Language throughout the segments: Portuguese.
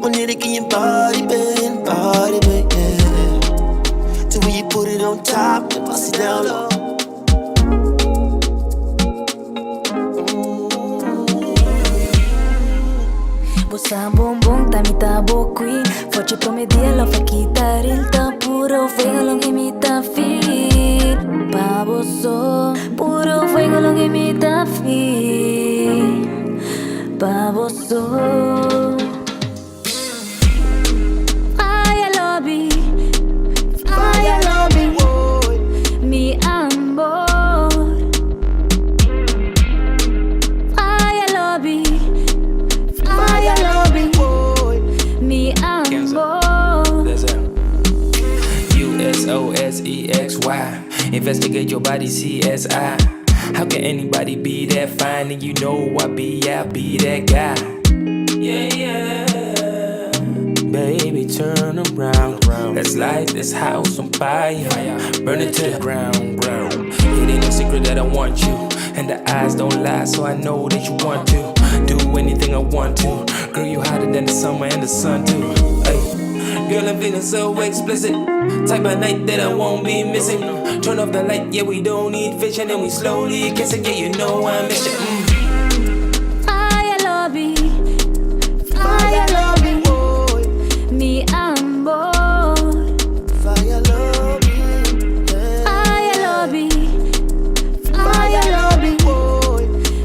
Wanneer ik in je body ben, yeah. The way you put it on top and pass it down low. Bossa bombom, tamita bokui. Forte promedia, lo fa quitar il puro fuego, lo que me ta fi. Pa bosso, puro fuego, lo que me ta fi. Pa bosso. Fire lobby, mi amor. Fire lobby, mi amor. USOSEXY. Investigate your body, CSI. How can anybody be that fine? And you know I'll be that guy. Yeah. Baby, turn around. Let's light this house on fire. Burn it to the ground. It ain't no secret that I want you. And the eyes don't lie, so I know that you want to do anything I want to. Girl, you hotter than the summer and the sun too. Ay. Girl, I'm feeling so explicit. Type of night that I won't be missing. Turn off the light, yeah, we don't need fish. And then we slowly kissing, yeah, you know I miss it. Fire lobby, mi amor. Fire lobby,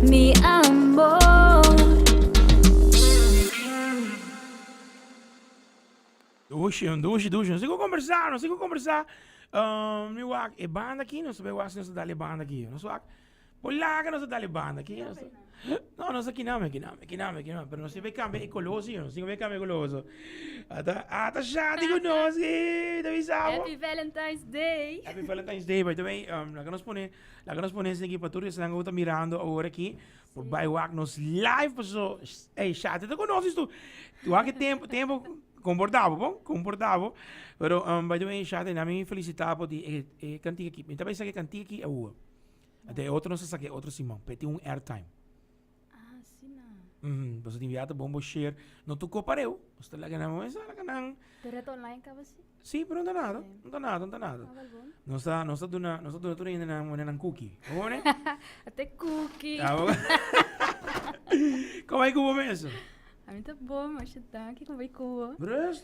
Mi amor. Duxo. Sigo conversar. Mi wak, e banda aqui, não sabe was nós dali banda aqui. Nós wak, polaga nós dali banda aqui. Não, nós aqui não, pero nós vai cambiar ecoloso, nós vai cambiar ecoloso. Ata SHATTY conosco, daí sabe. Happy Valentine's Day. Happy Valentine's Day, by the way. Lá que nós ponemos aqui para todos, estão agora mirando agora aqui. Por by wak nos live, pessoal. Ei, SHATTY, tá conosco tu há que tempo comportavo. Pero, by the way, SHATTY, na minha felicitar por cantiga aqui. Então, vai ser que cantiga aqui é o. Até outro não se sabe, outro Simão. Peti airtime. Ah, sim, não. Você tem enviado bombo share. Não tu compareu. Você lá que não é lá que não. Direto online ka ba si? Sim, pero não dá nada. Não dá nada. Não está dando tudo ainda na cookie. Vamos, né? Até cookie. Como é que eu vou mesmo? A mim tá bom, mas tá aqui com vai com. Rest.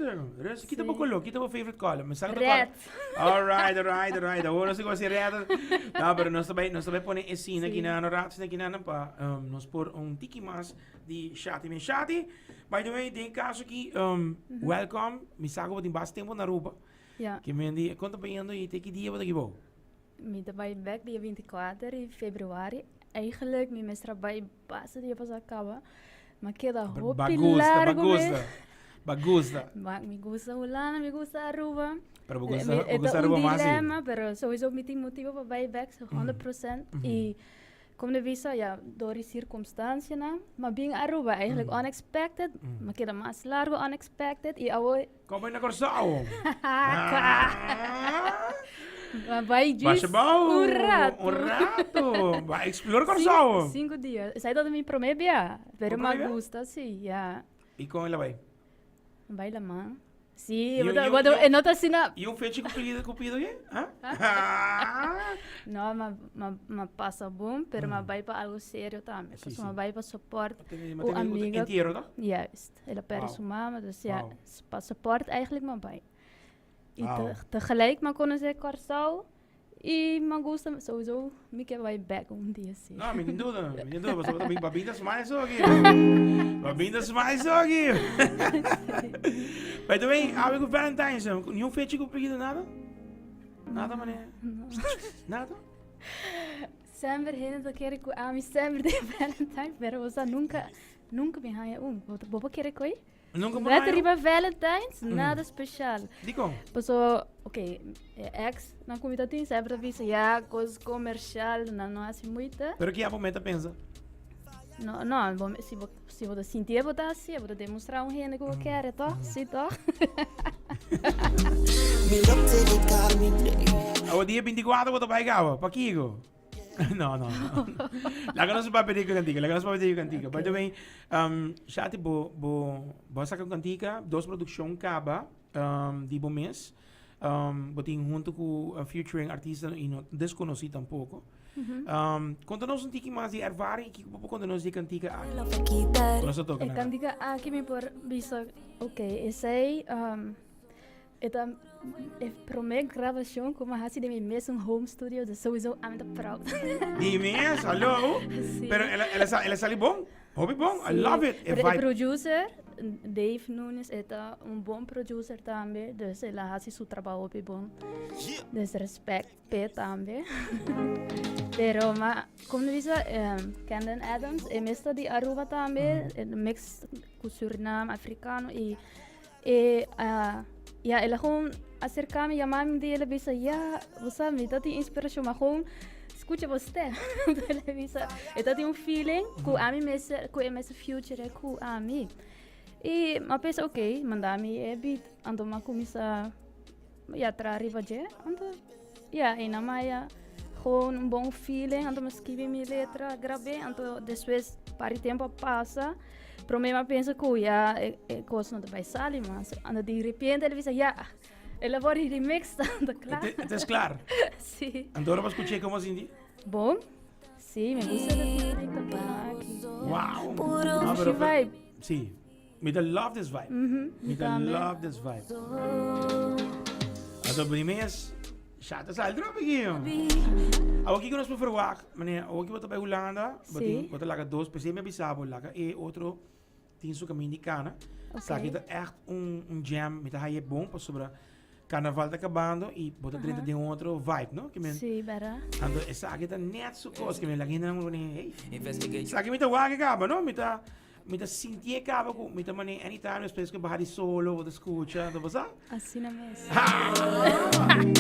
Kita ba color? Kita ba favorite color? Mensaje de Red. color. Alright. Agora não sei qual é red. Não, pero nós também põe esse aqui na ratos aqui na pa nós pôr tiki mas de SHATTY. SHATTY, by the way, tem caso aqui welcome. Me sago wat in bas tempo na Aruba. Ja. Que me die conta bem e tem que dia wat aqui bom. Me trabalho back dia 24 de februário. Eigenlijk me trabalho passa dia pas acaba. Maar queda hopi largo. Bagusta. Me gusta Holanda, me gusta Aruba. Pero me gusta Aruba mais. Dilema, pero sowieso me tem motivo para buyback, 100%. E como de visa, ja, door die circunstancia, maar being Aruba eigenlijk unexpected, maar queda mais largo unexpected. E agora como na Corsao. Vai disso um rato. Vai explorar Corsao. 5 dias. Sai todo me promete, pero me gusta, sim, ja. E como ela vai? Vai lá, man. Sim, eu não tá assim na. E fecho cupido aqui? Não, mas passa bom, pero mas vai para algo sério também. Porque mas vai para suporte o amiga. Inteiro, tá? Juist. Ela perde sua mama, dus ja, para suporte eigenlijk maar bij. E tegelijk maar kunnen ze Corsau e me gusta sowieso me que vai back dia assim. Não, me dúvida, você também babindas mais aqui. By the way, há algo Valentine's, nenhum fecho cumprido nada? Nada, mané. Nada? Sempre ainda quero que a mim sempre de Valentine's, pero você nunca me ganha Bobo quer que Nunca mais. Arriba Valentine's, nada especial. Dico. Passou, ok, ex na comida tem sempre vista já coisa comercial, não assim muita. Pero que a momento pensa? Não, se você sentir, você assim, você demonstrar reino que você quer, tá? Sim, tá? Me look to the car, me day. O dia 24 você vai gawa, pakigo. No. Laga nos papel de cantica. By the way, Shati bo saca cantica, dos produção caba, di bom mês. Botin junto com featuring artistas e não desconheci tampouco. Conta-nos um pouquinho mais de ervaring que conta-nos de cantica aqui. Nossa toca. Cantica aqui me por bisa. Ok, esse esta primeira gravação como a de mim mesmo home studio, de sowieso I'm the proud. De mês, alô? Pero ela sale bom? Hobby bom? I love it. Pero o producer Dave Nunes é bom producer também, dus ela faz seu trabalho bom. Dus respect pe também. Pero como diz Camden Adams, é mesmo de Aruba também, mix com Suriname, africano e ela gewoon acerca-me e chamar-me de ela disse, você me dá inspiração, mas gewoon escuta você. Ela disse, eu tenho feeling que a mim mesmo, que é mesmo future, que a mim. E eu pensei, ok, mandar-me beat, então eu comecei a arriba já, então, e na maia, gewoon bom feeling, então eu escrevi minha letra, gravei, então depois, para o tempo passa, para mim eu penso que é coisa não vai sair, mas de repente ele disse, ela vai remix, então claro. É claro? Sim. Então eu vou escutar como assim? Bom, sim, me gusta da feeling também. Wow. Puro vibe. Sim. Me da love this vibe. Me da love this vibe. Então, primeiro, Shatta sai drop aqui. Aqui que nós podemos verwacht, meneer, aqui wat bij Hollanda, wat laga dois, PC me bisabo laga e outro tem su caminho de cana. Sabe que é echt jam, met hij bom para sobre carnaval tá acabando e bota dentro de outro vibe, não? Que men. Sim, bara. Ando essa aqui tá net su coisa que men lagi não nem. Sabe que me tá waga acaba, não? Me tá sentir acaba com, me tá mané anytime espécie que bahari solo, ou escuta, tá passar? Assim na mesa.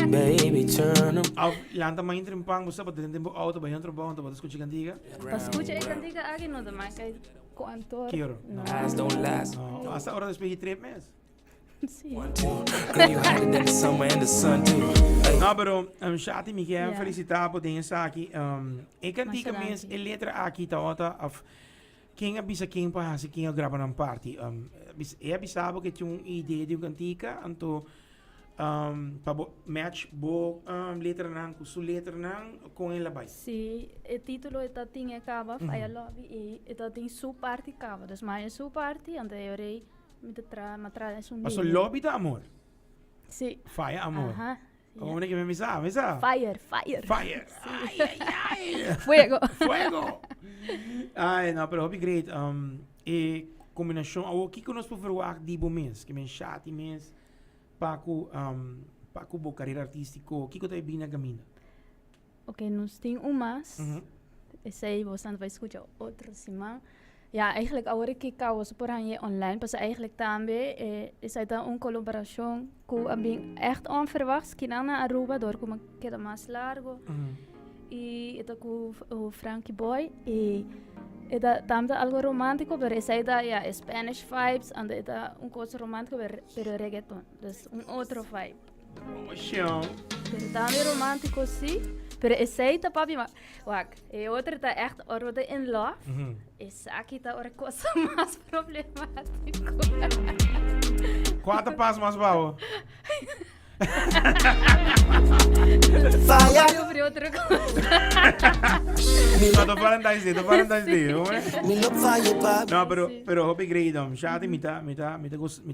Baby, turn up. Ao lanta mais entre pang, você pode dentro do auto, vai entrar bom, tá escuta cantiga. Escuta a cantiga aqui não dá mais que cantor. Quero. Eyes don't last. Hasta hora despedir 3 meses. Sim. Girl, you hotter than the summer and the sun too. Não, pero Shati me quer felicitar por essa aqui. E cantiga mesmo, a letra aqui tá outra. Quem avisa quem para se quem grava na party. É avisado que tinha uma ideia de cantica, então para match bo letra não com sua letra não com ela vai. Sim, o título está tinha acaba, Fire Lobby e está tem sua parte acaba, dus mais sua parte, então eu rei me tra um. Mas o lobby da amor. Sim. Fire amor. Aham. Como é que me sabe? Fire. Ai. Fuego. Ai, não, pero hobby great. E combinação, aqui que nós podemos ver de bom mês, que me Shati mês, para com boa carreira artística, o que que está bem na caminho? Ok, nós temos umas. Esse aí você vai escutar outro semana. Ja, eigenlijk agora que causa por aí online, mas eigenlijk também is het een collaboração com a bem echt onverwachts, que não na Aruba, door como queda mais largo. E это com o Frankie Boy e это também algo romântico, pero essa é Spanish vibes, and это coisa romântico, pero reggaeton, dus outro vibe. Show. Pero também romântico sim. Pero esse tá papi, e outro tá echt already in love. Esse aqui tá outra coisa mais problemática. Quatro passos mais baixo. Fire. Sobre outra coisa. Não, tô falando da ideia, Me look fire, papi. não, pero hobby great, Shati me tá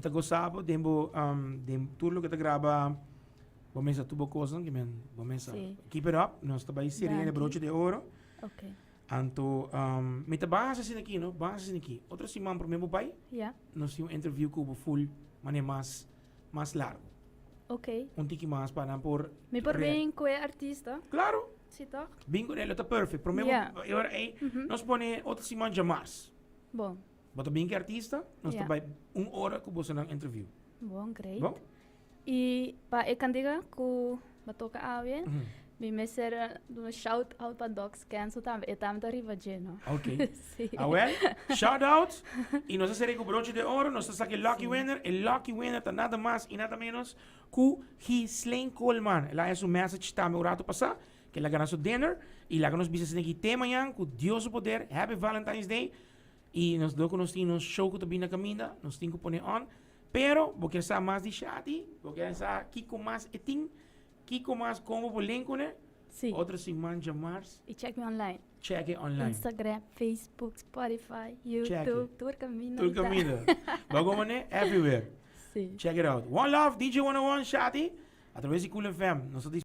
gostando, tempo tudo que tá grava. Vamos a tubo coisa que men, vamos a keep it up, nós trabalhamos sirene broche de ouro. Ok. Anto, me tá base assim aqui, não? Base assim aqui. Outra semana para meu pai, nós tínhamos interview com o full, mas mais largo. Ok. Tiki mais para por. Me por bem com o artista. Claro. Sim, tá? Bingo dele tá perfect. Para meu, agora nós põe outra semana de março. Bom. Bota bem que artista, nós trabalhamos 1 hora com você na interview. Bom, great. Bom? E para eu candiga com batoka awe, me ser do shout out para dogs cancel também, também tá riva geno. Ok. Well, shout out. E nós seremos com o broche de ouro, nós estamos aqui lucky winner. E lucky winner tá nada mais e nada menos que Gisleen Coleman. Ela é o message também o rato passar. que la ganas su dinner, y la ganas bisa sinigi tema yan, ku Dios su poder, Happy Valentine's Day, y nos do nos nos show que tabi na caminda, nos tingo pone on, pero, porque sa más di Shatty, porque sa kiko más eting, kiko más como bolencone, Sí. otro si manja mars, Y check me online. check it online. Instagram, Facebook, Spotify, Check YouTube, it. todo el camino. Todo el camino. Bago mané, everywhere. Sí. Check it out. One Love, DJ 101, Shatty, a través de Cool FM. Nosotros